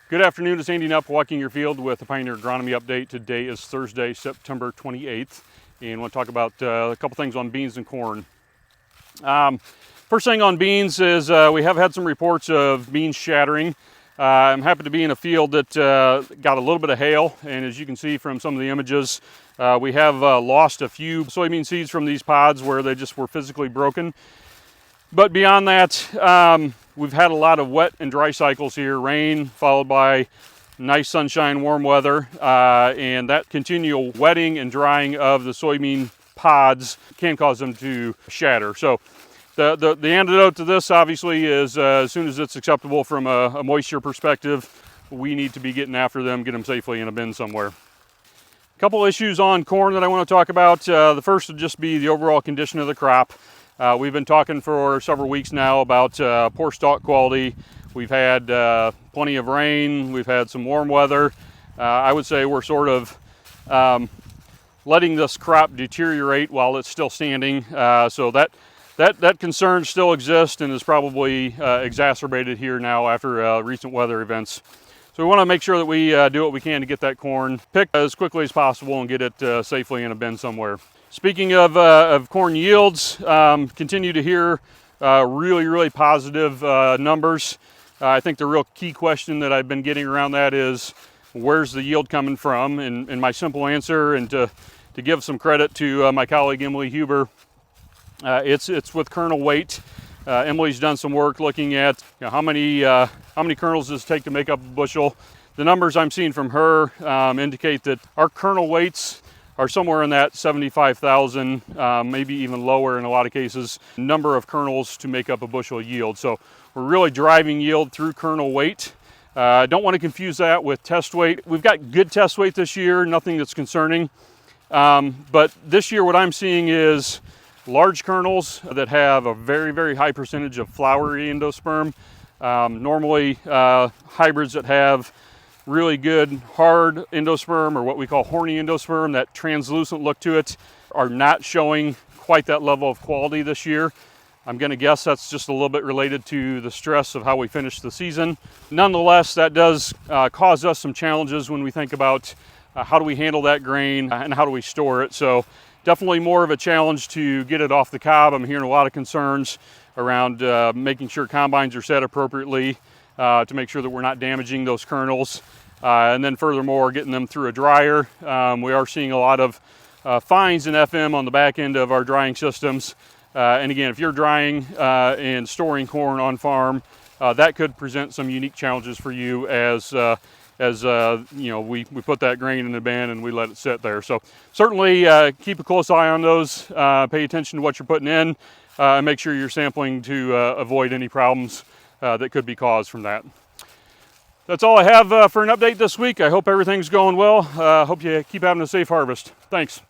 Good afternoon, it's Andy Knupp walking your field with the Pioneer Agronomy Update. Today is Thursday, September 28th, and I want to talk about a couple things on beans and corn. First thing on beans is we have had some reports of beans shattering. I'm happy to be in a field that got a little bit of hail, and as you can see from some of the images, we have lost a few soybean seeds from these pods where they just were physically broken. But beyond that, we've had a lot of wet and dry cycles here, rain followed by nice sunshine, warm weather, and that continual wetting and drying of the soybean pods can cause them to shatter. So the antidote to this obviously is as soon as it's acceptable from a moisture perspective, we need to be getting after them, get them safely in a bin somewhere. A couple issues on corn that I want to talk about. The first would just be the overall condition of the crop. We've been talking for several weeks now about poor stalk quality. We've had plenty of rain, we've had some warm weather. I would say we're sort of letting this crop deteriorate while it's still standing. So that concern still exists and is probably exacerbated here now after recent weather events. So we want to make sure that we do what we can to get that corn picked as quickly as possible and get it safely in a bin somewhere. Speaking of corn yields, continue to hear really positive numbers. I think the real key question that I've been getting around that is, where's the yield coming from? And my simple answer, and to give some credit to my colleague Emily Huber, it's with kernel weight. Emily's done some work looking at how many kernels does it take to make up a bushel. The numbers I'm seeing from her indicate that our kernel weights are somewhere in that 75,000, maybe even lower in a lot of cases, number of kernels to make up a bushel yield. So we're really driving yield through kernel weight. I don't want to confuse that with test weight. We've got good test weight this year, nothing that's concerning. But this year what I'm seeing is large kernels that have a very high percentage of flowery endosperm. Normally hybrids that have really good hard endosperm, or what we call horny endosperm, that translucent look to it, are not showing quite that level of quality this year. I'm going to guess that's just a little bit related to the stress of how we finished the season. Nonetheless, that does cause us some challenges when we think about how do we handle that grain and how do we store it. So definitely more of a challenge to get it off the cob. I'm hearing a lot of concerns around making sure combines are set appropriately to make sure that we're not damaging those kernels. And then furthermore, getting them through a dryer. We are seeing a lot of fines in FM on the back end of our drying systems. And again, if you're drying and storing corn on farm, that could present some unique challenges for you as you know, we put that grain in the bin and we let it sit there. So certainly keep a close eye on those, pay attention to what you're putting in, and make sure you're sampling to avoid any problems that could be caused from that. That's all I have for an update this week. I hope everything's going well. Hope you keep having a safe harvest. Thanks.